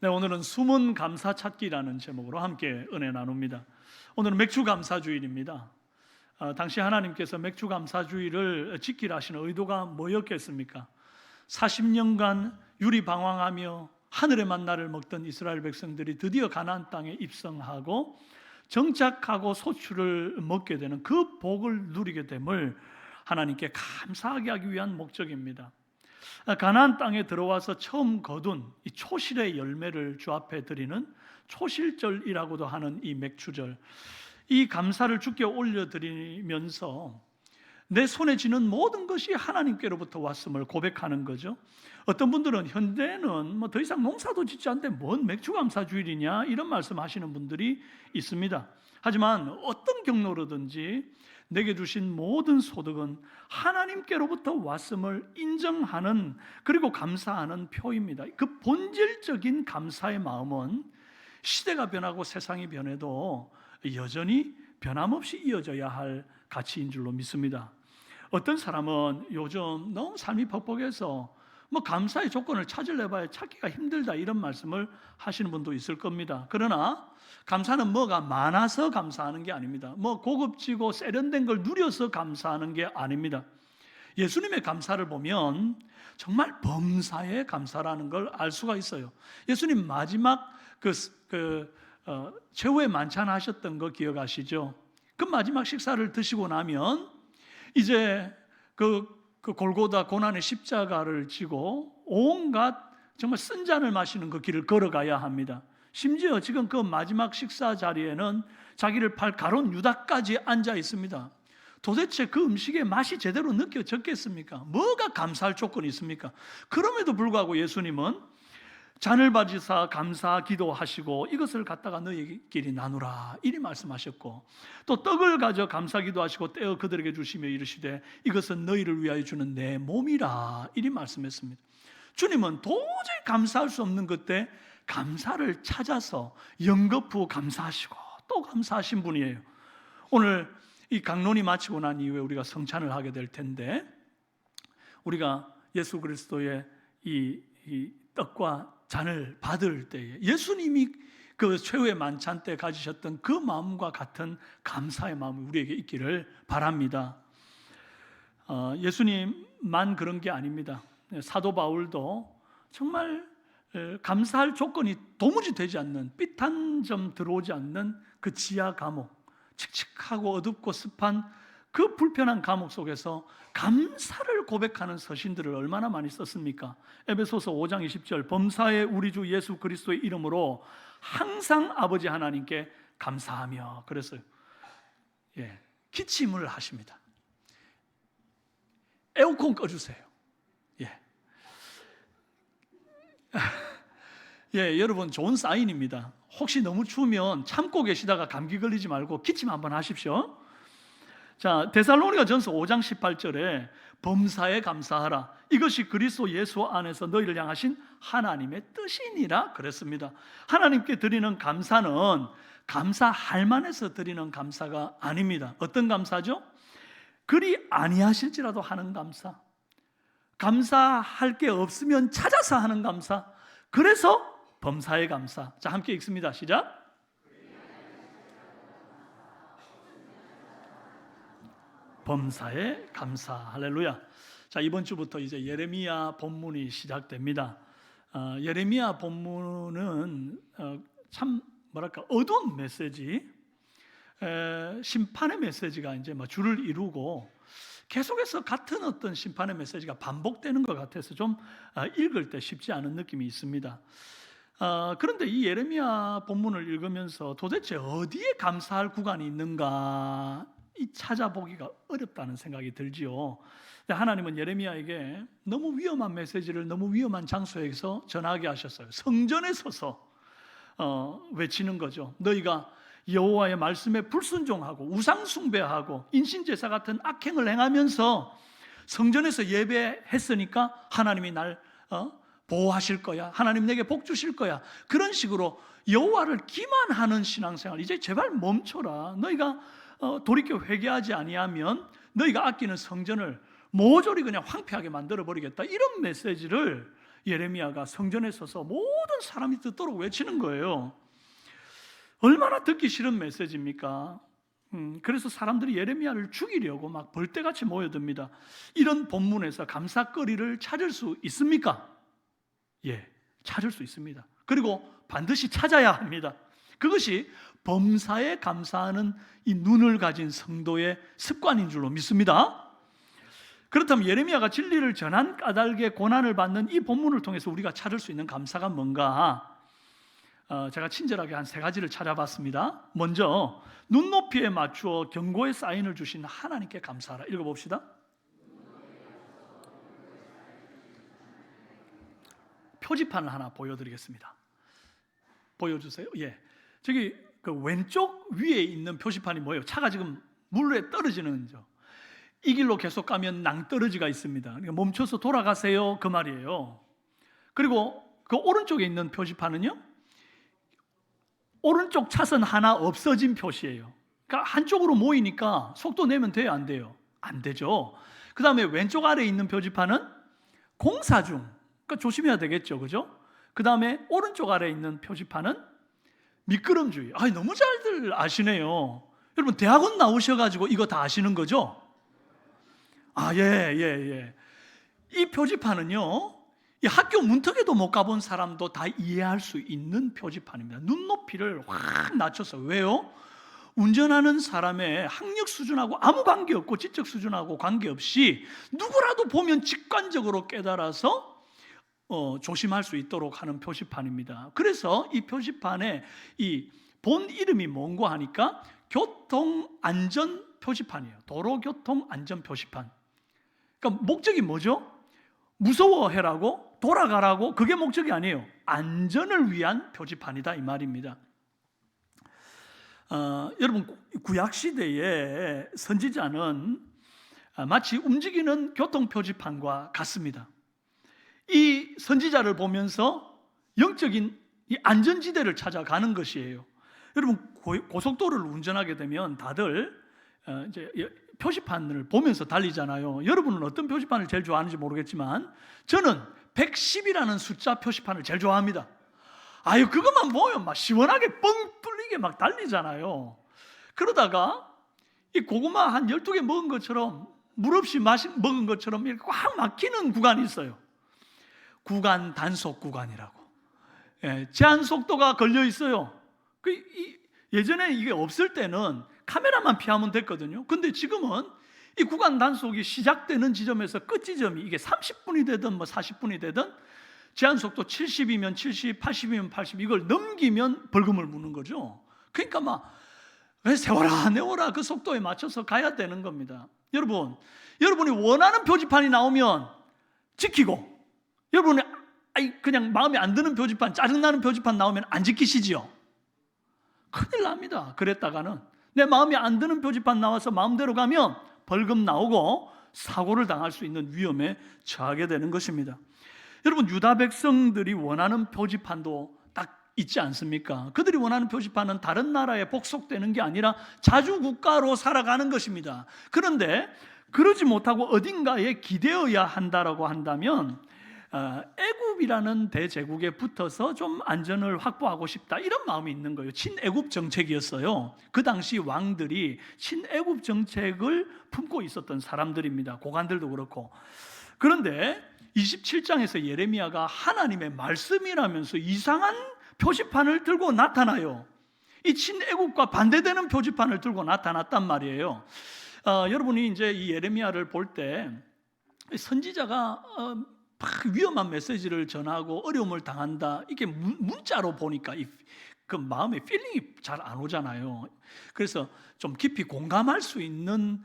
네, 오늘은 숨은 감사 찾기라는 제목으로 함께 은혜 나눕니다. 오늘은 맥주 감사주일입니다. 당시 하나님께서 맥주 감사주일을 지키라 하시는 의도가 뭐였겠습니까? 40년간 유리방황하며 하늘의 만나를 먹던 이스라엘 백성들이 드디어 가나안 땅에 입성하고 정착하고 소출을 먹게 되는 그 복을 누리게 됨을 하나님께 감사하게 하기 위한 목적입니다. 가나안 땅에 들어와서 처음 거둔 이 초실의 열매를 주 앞에 드리는 초실절이라고도 하는 이 맥주절, 이 감사를 주께 올려드리면서 내 손에 쥐는 모든 것이 하나님께로부터 왔음을 고백하는 거죠. 어떤 분들은 현대는 더 이상 농사도 짓지 않는데 뭔 맥주 감사주일이냐 이런 말씀하시는 분들이 있습니다. 하지만 어떤 경로로든지 내게 주신 모든 소득은 하나님께로부터 왔음을 인정하는, 그리고 감사하는 표입니다. 그 본질적인 감사의 마음은 시대가 변하고 세상이 변해도 여전히 변함없이 이어져야 할 가치인 줄로 믿습니다. 어떤 사람은 요즘 너무 삶이 벅벅해서 감사의 조건을 찾으려봐야 찾기가 힘들다 이런 말씀을 하시는 분도 있을 겁니다. 그러나 감사는 뭐가 많아서 감사하는 게 아닙니다. 고급지고 세련된 걸 누려서 감사하는 게 아닙니다. 예수님의 감사를 보면 정말 범사에 감사라는 걸 알 수가 있어요. 예수님 마지막 최후의 만찬 하셨던 거 기억하시죠? 그 마지막 식사를 드시고 나면 이제 그 골고다 고난의 십자가를 지고 온갖 정말 쓴 잔을 마시는 그 길을 걸어가야 합니다. 심지어 지금 그 마지막 식사 자리에는 자기를 팔 가룟 유다까지 앉아 있습니다. 도대체 그 음식의 맛이 제대로 느껴졌겠습니까? 뭐가 감사할 조건이 있습니까? 그럼에도 불구하고 예수님은 잔을 받으사 감사 기도하시고 이것을 갖다가 너희끼리 나누라 이리 말씀하셨고, 또 떡을 가져 감사 기도하시고 떼어 그들에게 주시며 이르시되 이것은 너희를 위하여 주는 내 몸이라 이리 말씀했습니다. 주님은 도저히 감사할 수 없는 그때 감사를 찾아서 연거푸 감사하시고 또 감사하신 분이에요. 오늘 이 강론이 마치고 난 이후에 우리가 성찬을 하게 될 텐데, 우리가 예수 그리스도의 이 떡과 잔을 받을 때에 예수님이 그 최후의 만찬 때 가지셨던 그 마음과 같은 감사의 마음이 우리에게 있기를 바랍니다. 예수님만 그런 게 아닙니다. 사도 바울도 정말 감사할 조건이 도무지 되지 않는, 빛 한 점 들어오지 않는 그 지하 감옥, 칙칙하고 어둡고 습한 그 불편한 감옥 속에서 감사를 고백하는 서신들을 얼마나 많이 썼습니까? 에베소서 5장 20절, 범사에 우리 주 예수 그리스도의 이름으로 항상 아버지 하나님께 감사하며 그랬어요. 기침을 하십니다. 에어컨 꺼주세요. 여러분, 좋은 사인입니다. 혹시 너무 추우면 참고 계시다가 감기 걸리지 말고 기침 한번 하십시오. 자, 데살로니가 전서 5장 18절에 범사에 감사하라, 이것이 그리스도 예수 안에서 너희를 향하신 하나님의 뜻이니라 그랬습니다. 하나님께 드리는 감사는 감사할 만해서 드리는 감사가 아닙니다. 어떤 감사죠? 그리 아니하실지라도 하는 감사, 감사할 게 없으면 찾아서 하는 감사, 그래서 범사에 감사. 자, 함께 읽습니다. 시작. 범사에 감사. 할렐루야. 자, 이번 주부터 이제 예레미야 본문이 시작됩니다. 예레미야 본문은 참 어두운 메시지, 심판의 메시지가 이제 줄을 이루고 계속해서 같은 어떤 심판의 메시지가 반복되는 것 같아서 좀 읽을 때 쉽지 않은 느낌이 있습니다. 그런데 이 예레미야 본문을 읽으면서 도대체 어디에 감사할 구간이 있는가 찾아보기가 어렵다는 생각이 들지요. 하나님은 예레미야에게 너무 위험한 메시지를 너무 위험한 장소에서 전하게 하셨어요. 성전에 서서 외치는 거죠. 너희가 여호와의 말씀에 불순종하고 우상 숭배하고 인신제사 같은 악행을 행하면서 성전에서 예배했으니까 하나님이 날 보호하실 거야, 하나님 내게 복 주실 거야, 그런 식으로 여호와를 기만하는 신앙생활 이제 제발 멈춰라. 너희가 돌이켜 회개하지 아니하면 너희가 아끼는 성전을 모조리 그냥 황폐하게 만들어 버리겠다, 이런 메시지를 예레미야가 성전에 서서 모든 사람이 듣도록 외치는 거예요. 얼마나 듣기 싫은 메시지입니까? 그래서 사람들이 예레미야를 죽이려고 막 벌떼같이 모여듭니다. 이런 본문에서 감사거리를 찾을 수 있습니까? 예, 찾을 수 있습니다. 그리고 반드시 찾아야 합니다. 그것이 범사에 감사하는 이 눈을 가진 성도의 습관인 줄로 믿습니다. 그렇다면 예레미야가 진리를 전한 까닭에 고난을 받는 이 본문을 통해서 우리가 찾을 수 있는 감사가 뭔가? 제가 친절하게 한 3가지를 찾아봤습니다. 먼저 눈높이에 맞추어 경고의 사인을 주신 하나님께 감사하라. 읽어봅시다. 표지판을 하나 보여드리겠습니다. 보여주세요. 예, 저기 그 왼쪽 위에 있는 표지판이 뭐예요? 차가 지금 물에 떨어지는 이 길로 계속 가면 낭떠러지가 있습니다. 그러니까 멈춰서 돌아가세요, 그 말이에요. 그리고 그 오른쪽에 있는 표지판은요, 오른쪽 차선 하나 없어진 표시예요. 그러니까 한쪽으로 모이니까 속도 내면 돼요, 안 돼요? 안 되죠. 그 다음에 왼쪽 아래에 있는 표지판은 공사 중, 그러니까 조심해야 되겠죠, 그죠? 그 다음에 오른쪽 아래에 있는 표지판은 미끄럼주의. 너무 잘들 아시네요. 여러분 대학원 나오셔가지고 이거 다 아시는 거죠? 예. 이 표지판은요, 이 학교 문턱에도 못 가본 사람도 다 이해할 수 있는 표지판입니다. 눈높이를 확 낮춰서. 왜요? 운전하는 사람의 학력 수준하고 아무 관계없고 지적 수준하고 관계없이 누구라도 보면 직관적으로 깨달아서 조심할 수 있도록 하는 표지판입니다. 그래서 이 표지판에 이 본 이름이 뭔고 하니까 교통안전 표지판이에요. 도로교통안전 표지판. 그러니까 목적이 뭐죠? 무서워해라고, 돌아가라고, 그게 목적이 아니에요. 안전을 위한 표지판이다, 이 말입니다. 여러분, 구약시대의 선지자는 마치 움직이는 교통표지판과 같습니다. 이 선지자를 보면서 영적인 이 안전지대를 찾아가는 것이에요. 여러분, 고속도로를 운전하게 되면 다들 이제 표지판을 보면서 달리잖아요. 여러분은 어떤 표지판을 제일 좋아하는지 모르겠지만 저는 110이라는 숫자 표지판을 제일 좋아합니다. 그것만 보면 막 시원하게 뻥 뚫리게 막 달리잖아요. 그러다가 이 고구마 한 12개 먹은 것처럼, 물 없이 먹은 것처럼 이렇게 꽉 막히는 구간이 있어요. 구간 단속 구간이라고. 제한 속도가 걸려 있어요. 예전에 이게 없을 때는 카메라만 피하면 됐거든요. 근데 지금은 이 구간 단속이 시작되는 지점에서 끝 지점이 이게 30분이 되든 40분이 되든 제한 속도 70이면 70, 80이면 80, 이걸 넘기면 벌금을 무는 거죠. 그러니까 막 세워라 내워라 그 속도에 맞춰서 가야 되는 겁니다. 여러분이 원하는 표지판이 나오면 지키고, 여러분이 그냥 마음에 안 드는 표지판, 짜증나는 표지판 나오면 안 지키시지요? 큰일 납니다. 그랬다가는 내 마음에 안 드는 표지판 나와서 마음대로 가면 벌금 나오고 사고를 당할 수 있는 위험에 처하게 되는 것입니다. 여러분, 유다 백성들이 원하는 표지판도 딱 있지 않습니까? 그들이 원하는 표지판은 다른 나라에 복속되는 게 아니라 자주국가로 살아가는 것입니다. 그런데 그러지 못하고 어딘가에 기대어야 한다라고 한다면 애굽이라는 대제국에 붙어서 좀 안전을 확보하고 싶다, 이런 마음이 있는 거예요. 친애굽 정책이었어요. 그 당시 왕들이 친애굽 정책을 품고 있었던 사람들입니다. 고관들도 그렇고. 그런데 27장에서 예레미야가 하나님의 말씀이라면서 이상한 표지판을 들고 나타나요. 이 친애굽과 반대되는 표지판을 들고 나타났단 말이에요. 여러분이 이제 이 예레미야를 볼 때 선지자가 위험한 메시지를 전하고 어려움을 당한다, 이게 문자로 보니까 그 마음의 필링이 잘 안 오잖아요. 그래서 좀 깊이 공감할 수 있는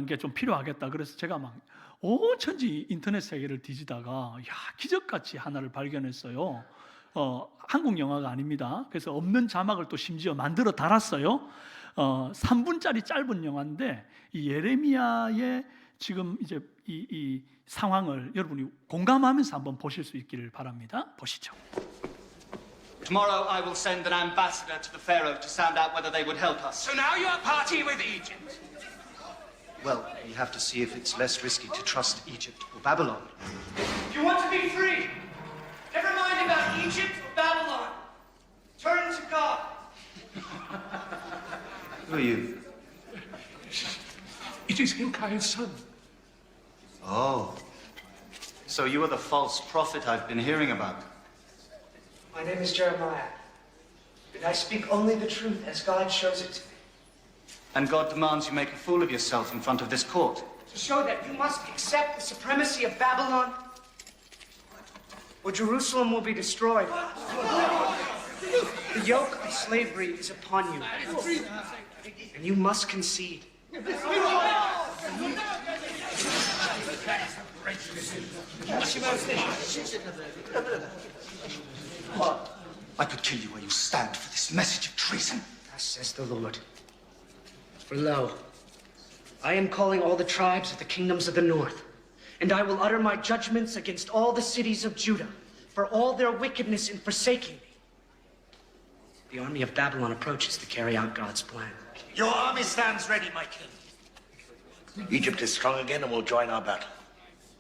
게 좀 필요하겠다. 그래서 제가 막 천지 인터넷 세계를 뒤지다가 기적같이 하나를 발견했어요. 한국 영화가 아닙니다. 그래서 없는 자막을 또 심지어 만들어 달았어요. 3분짜리 짧은 영화인데 이 예레미야의 지금 이제 이 상황을 여러분이 공감하면서 한번 보실 수 있기를 바랍니다. 보시죠. Tomorrow I will send an ambassador to the Pharaoh to sound out whether they would help us. So now you are partying with Egypt? Well, we have to see if it's less risky to trust Egypt or Babylon. You want to be free? Egypt or Babylon? Turn to God. Who are you? It is Hilkiah's son. Oh. So you are the false prophet I've been hearing about. My name is Jeremiah, and I speak only the truth as God shows it to me. And God demands you make a fool of yourself in front of this court. To show that you must accept the supremacy of Babylon, or Jerusalem will be destroyed. The yoke of slavery is upon you, and you must concede. I could kill you where you stand for this message of treason. Thus says the Lord. For lo, I am calling all the tribes of the kingdoms of the north, and I will utter my judgments against all the cities of Judah for all their wickedness in forsaking me. The army of Babylon approaches to carry out God's plan. Your army stands ready, my king. Egypt is strong again and will join our battle.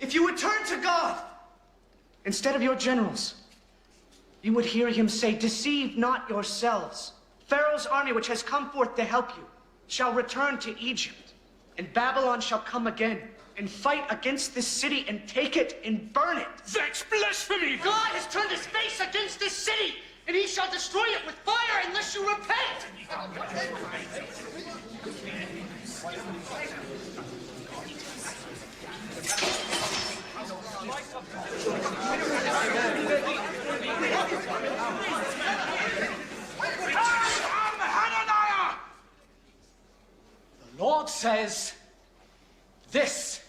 If you would turn to God instead of your generals, you would hear him say, "Deceive not yourselves. Pharaoh's army, which has come forth to help you, shall return to Egypt, and Babylon shall come again and fight against this city and take it and burn it." That's blasphemy! God has turned his face against this city, and he shall destroy it with fire unless you repent. I'm Hananiah! The Lord says, "This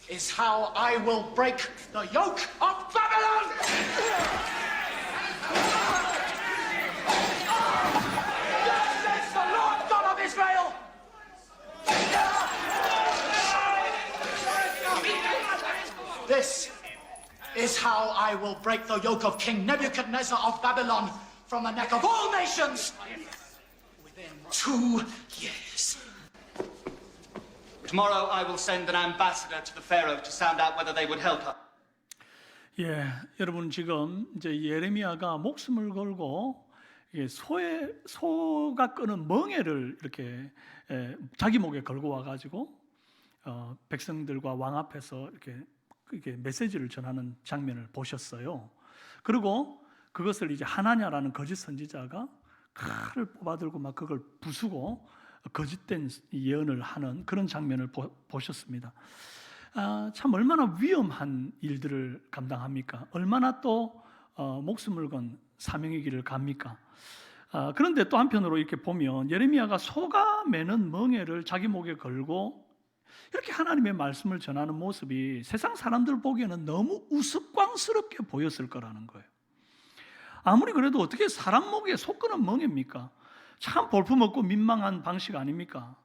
is how I will break the yoke of Babylon!" Thus says the Lord God of Israel! This is how I will break the yoke of King Nebuchadnezzar of Babylon from the neck of all nations within 2 years. Tomorrow I will send an ambassador to the Pharaoh to sound out whether they would help her. 예, 여러분 지금 이제 예레미야가 목숨을 걸고 소가 끄는 멍에를 이렇게 자기 목에 걸고 와가지고 백성들과 왕 앞에서 이렇게 메시지를 전하는 장면을 보셨어요. 그리고 그것을 이제 하나냐라는 거짓 선지자가 칼을 뽑아들고 막 그걸 부수고 거짓된 예언을 하는 그런 장면을 보셨습니다. 참 얼마나 위험한 일들을 감당합니까? 얼마나 또 목숨을 건 사명의 길을 갑니까? 그런데 또 한편으로 이렇게 보면 예레미야가 소가 매는 멍에를 자기 목에 걸고 이렇게 하나님의 말씀을 전하는 모습이 세상 사람들 보기에는 너무 우스꽝스럽게 보였을 거라는 거예요. 아무리 그래도 어떻게 사람 목에 소 끄는 멍에입니까? 참 볼품없고 민망한 방식 아닙니까?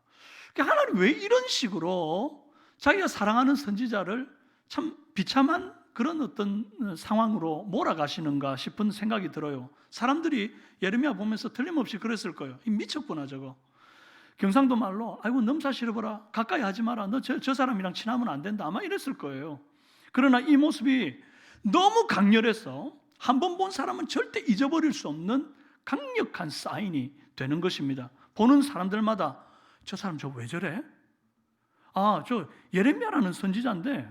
하나님 왜 이런 식으로 자기가 사랑하는 선지자를 참 비참한 그런 어떤 상황으로 몰아가시는가 싶은 생각이 들어요. 사람들이 예레미야 보면서 틀림없이 그랬을 거예요. 미쳤구나 저거. 경상도 말로 아이고 넘사 싫어보라, 가까이 하지 마라, 너 저 사람이랑 친하면 안 된다, 아마 이랬을 거예요. 그러나 이 모습이 너무 강렬해서 한 번 본 사람은 절대 잊어버릴 수 없는 강력한 사인이 되는 것입니다. 보는 사람들마다 저 사람 저 왜 저래? 저 예레미야라는 선지자인데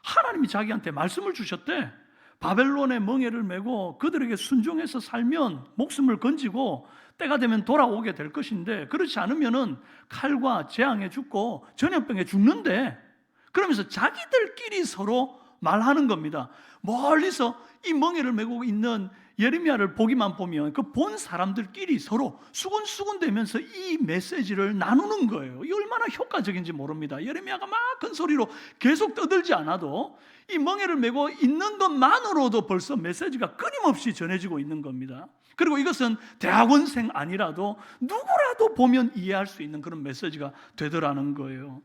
하나님이 자기한테 말씀을 주셨대. 바벨론의 멍에를 메고 그들에게 순종해서 살면 목숨을 건지고 때가 되면 돌아오게 될 것인데 그렇지 않으면은 칼과 재앙에 죽고 전염병에 죽는데, 그러면서 자기들끼리 서로 말하는 겁니다. 멀리서 이 멍에를 메고 있는 예레미야를 보기만 보면 그 본 사람들끼리 서로 수군수군대면서 이 메시지를 나누는 거예요. 이 얼마나 효과적인지 모릅니다. 예레미야가 막 큰 소리로 계속 떠들지 않아도 이 멍에를 메고 있는 것만으로도 벌써 메시지가 끊임없이 전해지고 있는 겁니다. 그리고 이것은 대학원생 아니라도 누구라도 보면 이해할 수 있는 그런 메시지가 되더라는 거예요.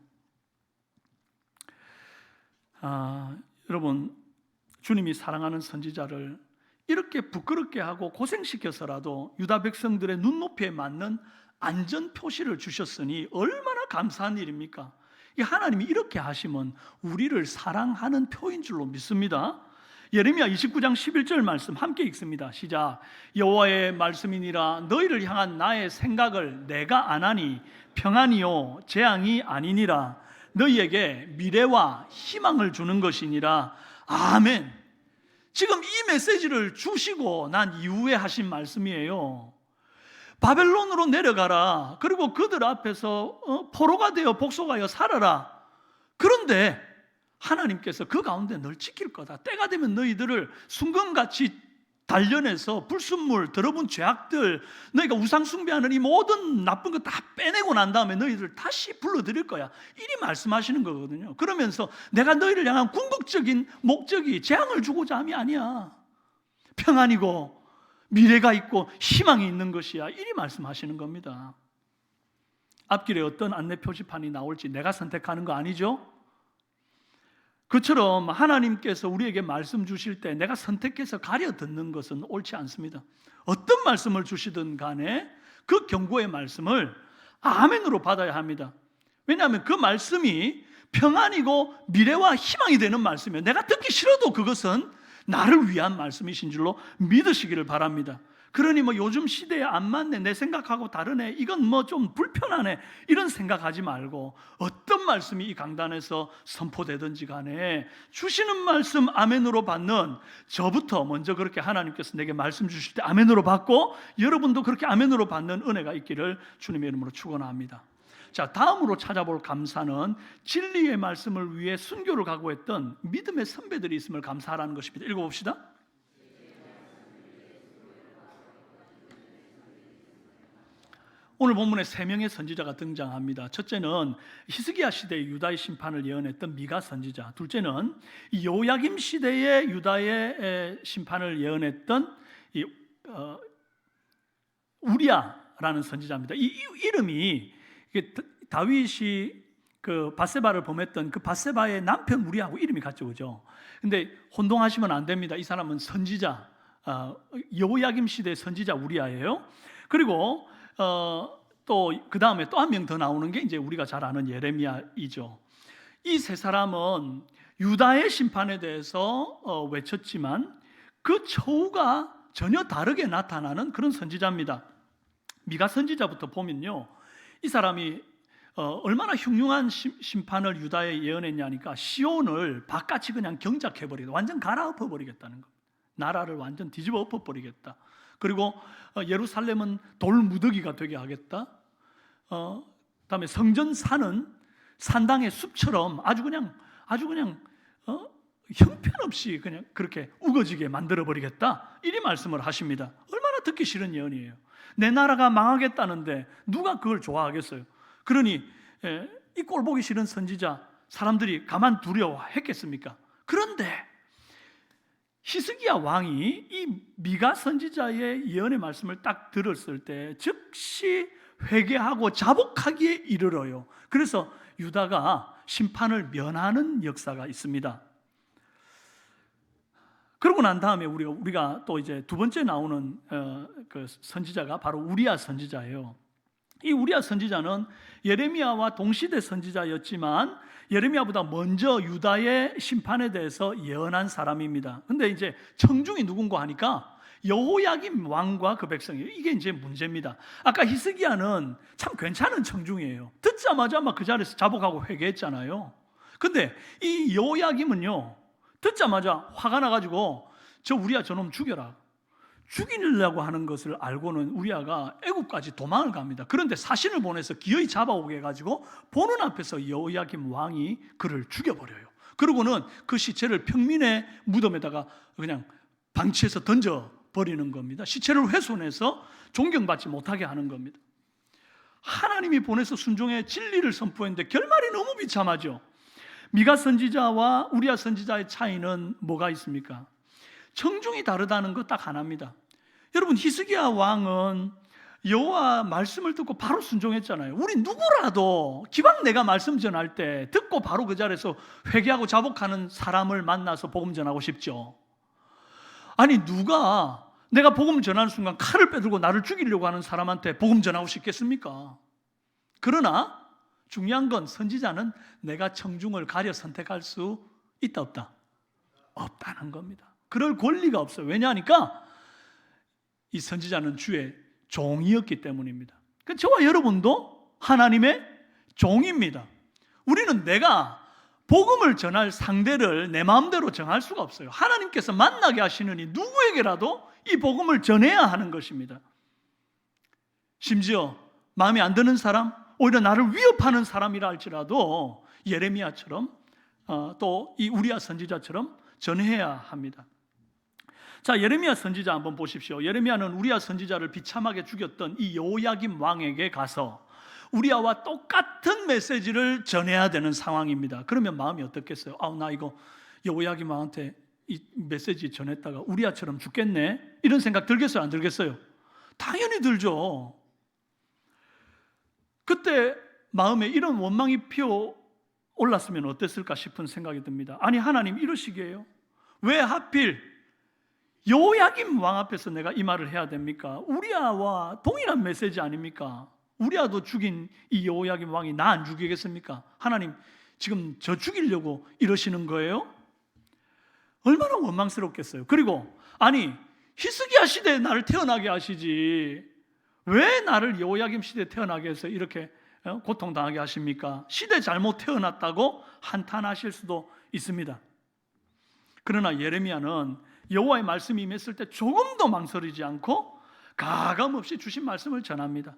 여러분, 주님이 사랑하는 선지자를 이렇게 부끄럽게 하고 고생시켜서라도 유다 백성들의 눈높이에 맞는 안전 표시를 주셨으니 얼마나 감사한 일입니까? 이 하나님이 이렇게 하시면 우리를 사랑하는 표인 줄로 믿습니다. 예레미야 29장 11절 말씀 함께 읽습니다. 시작. 여호와의 말씀이니라 너희를 향한 나의 생각을 내가 아나니 평안이요 재앙이 아니니라 너희에게 미래와 희망을 주는 것이니라. 아멘. 지금 이 메시지를 주시고 난 이후에 하신 말씀이에요. 바벨론으로 내려가라. 그리고 그들 앞에서 포로가 되어 복속하여 살아라. 그런데 하나님께서 그 가운데 널 지킬 거다. 때가 되면 너희들을 순금같이 단련해서 불순물, 더러운 죄악들, 너희가 우상 숭배하는 이 모든 나쁜 거 다 빼내고 난 다음에 너희들을 다시 불러들일 거야. 이리 말씀하시는 거거든요. 그러면서 내가 너희를 향한 궁극적인 목적이 재앙을 주고자 함이 아니야. 평안이고 미래가 있고 희망이 있는 것이야. 이리 말씀하시는 겁니다. 앞길에 어떤 안내 표지판이 나올지 내가 선택하는 거 아니죠? 그처럼 하나님께서 우리에게 말씀 주실 때 내가 선택해서 가려 듣는 것은 옳지 않습니다. 어떤 말씀을 주시든 간에 그 경고의 말씀을 아멘으로 받아야 합니다. 왜냐하면 그 말씀이 평안이고 미래와 희망이 되는 말씀이에요. 내가 듣기 싫어도 그것은 나를 위한 말씀이신 줄로 믿으시기를 바랍니다. 그러니 뭐 요즘 시대에 안 맞네, 내 생각하고 다르네, 이건 뭐 좀 불편하네, 이런 생각하지 말고 어떤 말씀이 이 강단에서 선포되든지 간에 주시는 말씀 아멘으로 받는 저부터 먼저 그렇게 하나님께서 내게 말씀 주실 때 아멘으로 받고 여러분도 그렇게 아멘으로 받는 은혜가 있기를 주님의 이름으로 축원합니다. 자, 다음으로 찾아볼 감사는 진리의 말씀을 위해 순교를 각오했던 믿음의 선배들이 있음을 감사하라는 것입니다. 읽어봅시다. 오늘 본문에 3명의 선지자가 등장합니다. 첫째는 히스기야 시대의 유다의 심판을 예언했던 미가 선지자, 둘째는 요야김 시대의 유다의 심판을 예언했던 우리야라는 선지자입니다. 이 이름이 다윗이 그 밧세바를 범했던 그 밧세바의 남편 우리야하고 이름이 같죠, 그죠? 근데 혼동하시면 안 됩니다. 이 사람은 선지자, 요야김 시대의 선지자 우리야예요. 그리고 또 그 다음에 또 한 명 더 나오는 게 이제 우리가 잘 아는 예레미야이죠. 이 세 사람은 유다의 심판에 대해서 외쳤지만 그 처우가 전혀 다르게 나타나는 그런 선지자입니다. 미가 선지자부터 보면요, 이 사람이 얼마나 흉흉한 심판을 유다에 예언했냐니까 시온을 바깥이 그냥 경작해버리겠다, 완전 갈아엎어버리겠다는 겁니다. 나라를 완전 뒤집어 엎어버리겠다. 그리고 예루살렘은 돌무더기가 되게 하겠다. 그다음에 성전산은 산당의 숲처럼 아주 그냥 형편없이 그냥 그렇게 우거지게 만들어 버리겠다. 이리 말씀을 하십니다. 얼마나 듣기 싫은 예언이에요. 내 나라가 망하겠다는데 누가 그걸 좋아하겠어요? 그러니 이 꼴 보기 싫은 선지자 사람들이 가만 두려워했겠습니까? 그런데 히스기야 왕이 이 미가 선지자의 예언의 말씀을 딱 들었을 때 즉시 회개하고 자복하기에 이르러요. 그래서 유다가 심판을 면하는 역사가 있습니다. 그러고 난 다음에 우리가 또 이제 두 번째 나오는 그 선지자가 바로 우리야 선지자예요. 이 우리야 선지자는 예레미야와 동시대 선지자였지만 예레미야보다 먼저 유다의 심판에 대해서 예언한 사람입니다. 근데 이제 청중이 누군가 하니까 여호야김 왕과 그 백성이에요. 이게 이제 문제입니다. 아까 히스기야는 참 괜찮은 청중이에요. 듣자마자 막 그 자리에서 자복하고 회개했잖아요. 근데 이 여호야김은요, 듣자마자 화가 나가지고 저 우리야 저놈 죽여라, 죽이려고 하는 것을 알고는 우리야가 애굽까지 도망을 갑니다. 그런데 사신을 보내서 기어이 잡아오게 해가지고 보는 앞에서 여호야김 왕이 그를 죽여버려요. 그러고는 그 시체를 평민의 무덤에다가 그냥 방치해서 던져버리는 겁니다. 시체를 훼손해서 존경받지 못하게 하는 겁니다. 하나님이 보내서 순종의 진리를 선포했는데 결말이 너무 비참하죠. 미가 선지자와 우리야 선지자의 차이는 뭐가 있습니까? 청중이 다르다는 것 딱 하나입니다. 여러분, 히스기야 왕은 여호와 말씀을 듣고 바로 순종했잖아요. 우리 누구라도 기왕 내가 말씀 전할 때 듣고 바로 그 자리에서 회개하고 자복하는 사람을 만나서 복음 전하고 싶죠. 아니, 누가 내가 복음 전하는 순간 칼을 빼들고 나를 죽이려고 하는 사람한테 복음 전하고 싶겠습니까? 그러나 중요한 건 선지자는 내가 청중을 가려 선택할 수 있다 없다? 없다는 겁니다. 그럴 권리가 없어요. 왜냐하니까 이 선지자는 주의 종이었기 때문입니다. 그러니까 저와 여러분도 하나님의 종입니다. 우리는 내가 복음을 전할 상대를 내 마음대로 정할 수가 없어요. 하나님께서 만나게 하시느니 누구에게라도 이 복음을 전해야 하는 것입니다. 심지어 마음에 안 드는 사람, 오히려 나를 위협하는 사람이라 할지라도 예레미야처럼 또 이 우리야 선지자처럼 전해야 합니다. 자, 예레미야 선지자 한번 보십시오. 예레미야는 우리야 선지자를 비참하게 죽였던 이 여호야김 왕에게 가서 우리야와 똑같은 메시지를 전해야 되는 상황입니다. 그러면 마음이 어떻겠어요? 나 이거 여호야김 왕한테 이 메시지 전했다가 우리야처럼 죽겠네? 이런 생각 들겠어요? 안 들겠어요? 당연히 들죠. 그때 마음에 이런 원망이 피어 올랐으면 어땠을까 싶은 생각이 듭니다. 아니, 하나님 이러시게요? 왜 하필 여호야김 왕 앞에서 내가 이 말을 해야 됩니까? 우리야와 동일한 메시지 아닙니까? 우리야도 죽인 이 여호야김 왕이 나 안 죽이겠습니까? 하나님 지금 저 죽이려고 이러시는 거예요? 얼마나 원망스럽겠어요. 그리고 아니, 히스기야 시대에 나를 태어나게 하시지 왜 나를 여호야김 시대에 태어나게 해서 이렇게 고통당하게 하십니까? 시대 잘못 태어났다고 한탄하실 수도 있습니다. 그러나 예레미야는 여호와의 말씀이 임했을 때 조금도 망설이지 않고 가감없이 주신 말씀을 전합니다.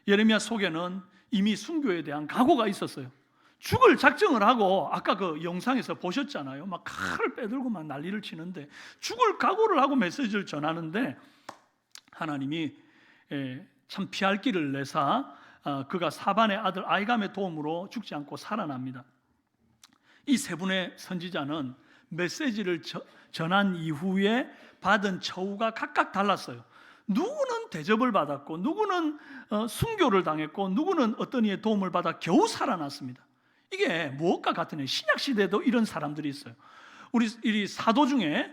예레미야 속에는 이미 순교에 대한 각오가 있었어요. 죽을 작정을 하고 아까 그 영상에서 보셨잖아요. 막 칼을 빼들고 막 난리를 치는데 죽을 각오를 하고 메시지를 전하는데 하나님이 참 피할 길을 내사 그가 사반의 아들 아이감의 도움으로 죽지 않고 살아납니다. 이 세 분의 선지자는 메시지를 전한 이후에 받은 처우가 각각 달랐어요. 누구는 대접을 받았고 누구는 순교를 당했고 누구는 어떤 이의 도움을 받아 겨우 살아났습니다. 이게 무엇과 같으냐? 신약시대에도 이런 사람들이 있어요. 우리 사도 중에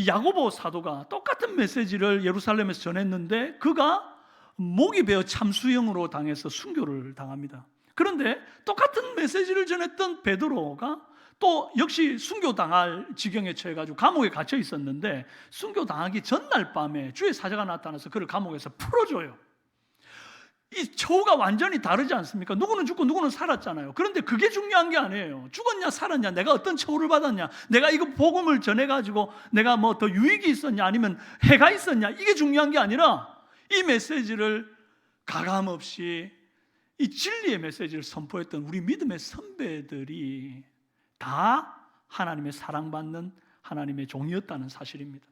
야고보 사도가 똑같은 메시지를 예루살렘에서 전했는데 그가 목이 베어 참수형으로 당해서 순교를 당합니다. 그런데 똑같은 메시지를 전했던 베드로가 또 역시 순교당할 지경에 처해가지고 감옥에 갇혀 있었는데 순교당하기 전날 밤에 주의 사자가 나타나서 그를 감옥에서 풀어줘요. 이 처우가 완전히 다르지 않습니까? 누구는 죽고 누구는 살았잖아요. 그런데 그게 중요한 게 아니에요. 죽었냐 살았냐, 내가 어떤 처우를 받았냐, 내가 이거 복음을 전해가지고 내가 뭐 더 유익이 있었냐 아니면 해가 있었냐, 이게 중요한 게 아니라 이 메시지를 가감없이 이 진리의 메시지를 선포했던 우리 믿음의 선배들이 다 하나님의 사랑받는 하나님의 종이었다는 사실입니다.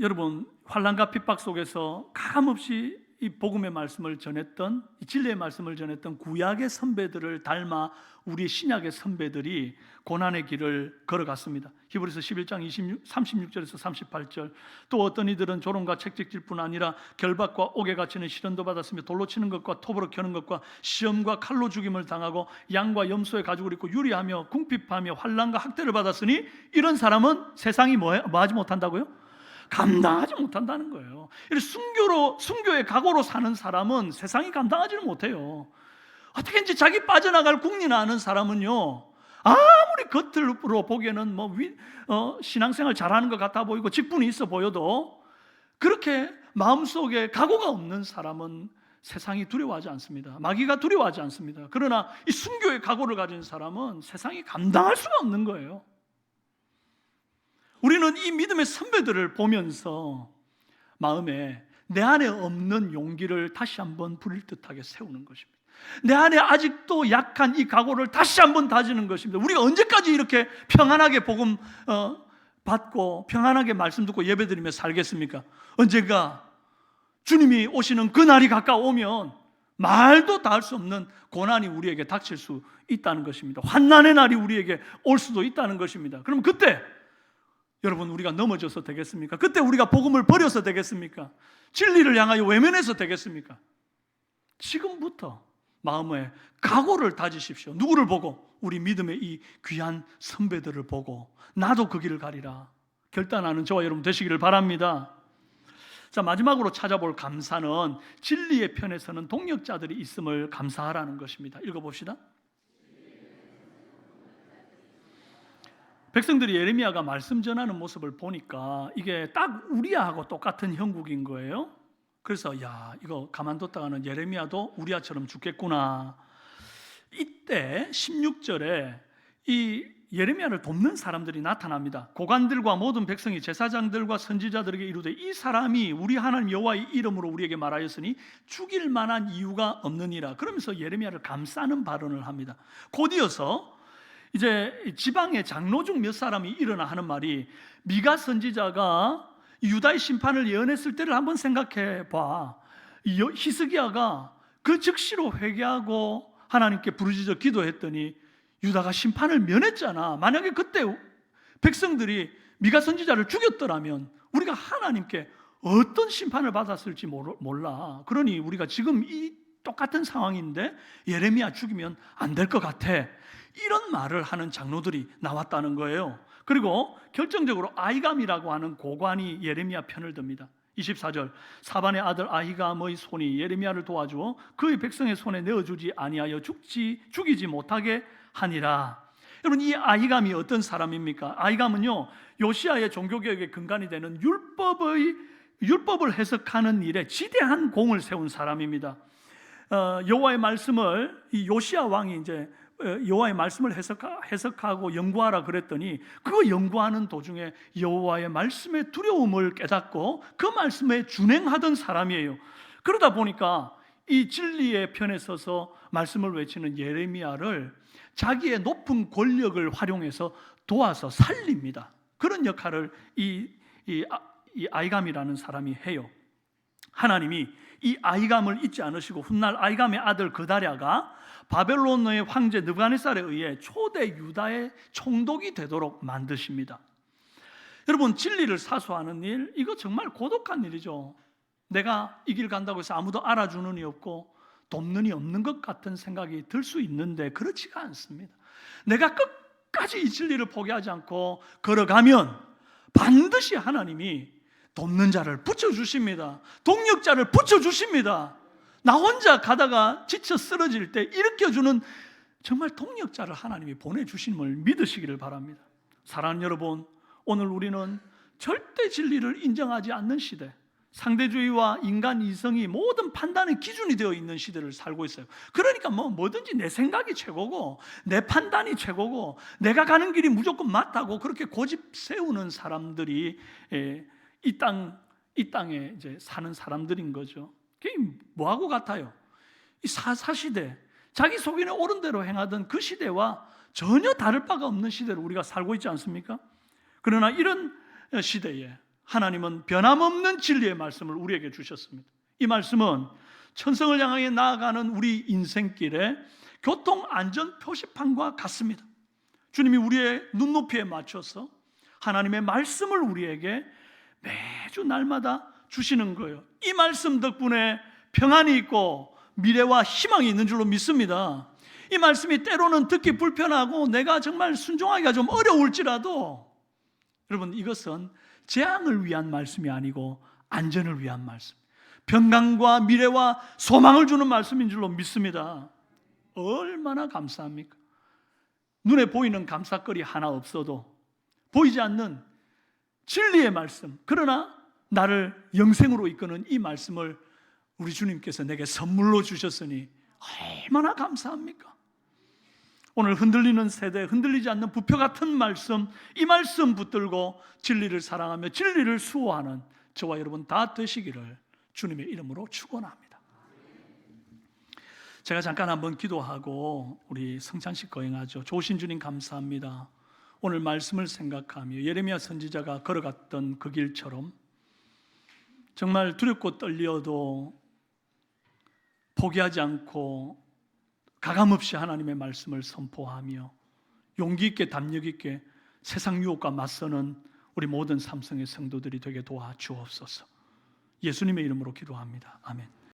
여러분, 환난과 핍박 속에서 가감없이 이 복음의 말씀을 전했던, 이 진리의 말씀을 전했던 구약의 선배들을 닮아 우리 신약의 선배들이 고난의 길을 걸어갔습니다. 히브리서 11장 36절에서 38절, 또 어떤 이들은 조롱과 책찍질 뿐 아니라 결박과 옥에 갇히는 시련도 받았으며 돌로 치는 것과 톱으로 켜는 것과 시험과 칼로 죽임을 당하고 양과 염소의 가죽을 입고 유리하며 궁핍하며 환난과 학대를 받았으니 이런 사람은 세상이 뭐하지 못한다고요? 감당하지 못한다는 거예요. 순교의 각오로 사는 사람은 세상이 감당하지는 못해요. 어떻게든지 자기 빠져나갈 궁리나 하는 사람은요, 아무리 겉으로 보기에는 신앙생활 잘하는 것 같아 보이고 직분이 있어 보여도 그렇게 마음속에 각오가 없는 사람은 세상이 두려워하지 않습니다. 마귀가 두려워하지 않습니다. 그러나 이 순교의 각오를 가진 사람은 세상이 감당할 수가 없는 거예요. 우리는 이 믿음의 선배들을 보면서 마음에 내 안에 없는 용기를 다시 한번 부릴 듯하게 세우는 것입니다. 내 안에 아직도 약한 이 각오를 다시 한번 다지는 것입니다. 우리가 언제까지 이렇게 평안하게 복음 받고 평안하게 말씀 듣고 예배드리며 살겠습니까? 언젠가 주님이 오시는 그 날이 가까워오면 말도 다 할 수 없는 고난이 우리에게 닥칠 수 있다는 것입니다. 환난의 날이 우리에게 올 수도 있다는 것입니다. 그럼 그때 여러분, 우리가 넘어져서 되겠습니까? 그때 우리가 복음을 버려서 되겠습니까? 진리를 향하여 외면해서 되겠습니까? 지금부터 마음에 각오를 다지십시오. 누구를 보고? 우리 믿음의 이 귀한 선배들을 보고 나도 그 길을 가리라 결단하는 저와 여러분 되시기를 바랍니다. 자, 마지막으로 찾아볼 감사는 진리의 편에서는 동역자들이 있음을 감사하라는 것입니다. 읽어봅시다. 백성들이 예레미야가 말씀 전하는 모습을 보니까 이게 딱 우리야하고 똑같은 형국인 거예요. 그래서 야, 이거 가만뒀다가는 예레미야도 우리야처럼 죽겠구나. 이때 16절에 이 예레미야를 돕는 사람들이 나타납니다. 고관들과 모든 백성이 제사장들과 선지자들에게 이르되 이 사람이 우리 하나님 여호와의 이름으로 우리에게 말하였으니 죽일 만한 이유가 없느니라. 그러면서 예레미야를 감싸는 발언을 합니다. 곧이어서 이제 지방의 장로 중 몇 사람이 일어나 하는 말이, 미가 선지자가 유다의 심판을 예언했을 때를 한번 생각해 봐. 히스기야가 그 즉시로 회개하고 하나님께 부르짖어 기도했더니 유다가 심판을 면했잖아. 만약에 그때 백성들이 미가 선지자를 죽였더라면 우리가 하나님께 어떤 심판을 받았을지 몰라. 그러니 우리가 지금 이 똑같은 상황인데 예레미야 죽이면 안 될 것 같아. 이런 말을 하는 장로들이 나왔다는 거예요. 그리고 결정적으로 아히감이라고 하는 고관이 예레미야 편을 듭니다. 24절, 사반의 아들 아히감의 손이 예레미야를 도와주어 그의 백성의 손에 내어주지 아니하여 죽이지 못하게 하니라. 여러분, 이 아히감이 어떤 사람입니까? 아히감은요, 요시야의 종교개혁의 근간이 되는 율법을 해석하는 일에 지대한 공을 세운 사람입니다. 여호와의 말씀을, 이 요시야 왕이 이제 여호와의 말씀을 해석하고 연구하라 그랬더니 그 연구하는 도중에 여호와의 말씀의 두려움을 깨닫고 그 말씀에 준행하던 사람이에요. 그러다 보니까 이 진리의 편에 서서 말씀을 외치는 예레미야를 자기의 높은 권력을 활용해서 도와서 살립니다. 그런 역할을 이 아히감이라는 사람이 해요. 하나님이 이 아히감을 잊지 않으시고 훗날 아히감의 아들 그다랴가 바벨론의 황제 느부갓네살에 의해 초대 유다의 총독이 되도록 만드십니다. 여러분, 진리를 사수하는 일, 이거 정말 고독한 일이죠. 내가 이 길 간다고 해서 아무도 알아주는 이 없고 돕는 이 없는 것 같은 생각이 들 수 있는데 그렇지가 않습니다. 내가 끝까지 이 진리를 포기하지 않고 걸어가면 반드시 하나님이 돕는 자를 붙여주십니다. 동력자를 붙여주십니다. 나 혼자 가다가 지쳐 쓰러질 때 일으켜주는 정말 동력자를 하나님이 보내주심을 믿으시기를 바랍니다. 사랑하는 여러분, 오늘 우리는 절대 진리를 인정하지 않는 시대, 상대주의와 인간 이성이 모든 판단의 기준이 되어 있는 시대를 살고 있어요. 그러니까 뭐든지 내 생각이 최고고 내 판단이 최고고 내가 가는 길이 무조건 맞다고 그렇게 고집 세우는 사람들이 이 땅에 이제 사는 사람들인 거죠. 그게 뭐하고 같아요? 이 사사시대, 자기 속에는 옳은 대로 행하던 그 시대와 전혀 다를 바가 없는 시대를 우리가 살고 있지 않습니까? 그러나 이런 시대에 하나님은 변함없는 진리의 말씀을 우리에게 주셨습니다. 이 말씀은 천성을 향해 나아가는 우리 인생길에 교통안전 표시판과 같습니다. 주님이 우리의 눈높이에 맞춰서 하나님의 말씀을 우리에게 매주 날마다 주시는 거예요. 이 말씀 덕분에 평안이 있고 미래와 희망이 있는 줄로 믿습니다. 이 말씀이 때로는 듣기 불편하고 내가 정말 순종하기가 좀 어려울지라도 여러분, 이것은 재앙을 위한 말씀이 아니고 안전을 위한 말씀, 평강과 미래와 소망을 주는 말씀인 줄로 믿습니다. 얼마나 감사합니까? 눈에 보이는 감사거리 하나 없어도 보이지 않는 진리의 말씀, 그러나 나를 영생으로 이끄는 이 말씀을 우리 주님께서 내게 선물로 주셨으니 얼마나 감사합니까? 오늘 흔들리는 세대, 흔들리지 않는 부표 같은 말씀, 이 말씀 붙들고 진리를 사랑하며 진리를 수호하는 저와 여러분 다 되시기를 주님의 이름으로 축원합니다. 제가 잠깐 한번 기도하고 우리 성찬식 거행하죠. 좋으신 주님 감사합니다. 오늘 말씀을 생각하며 예레미야 선지자가 걸어갔던 그 길처럼 정말 두렵고 떨려도 포기하지 않고 가감없이 하나님의 말씀을 선포하며 용기 있게 담력 있게 세상 유혹과 맞서는 우리 모든 삼성의 성도들이 되게 도와주옵소서. 예수님의 이름으로 기도합니다. 아멘.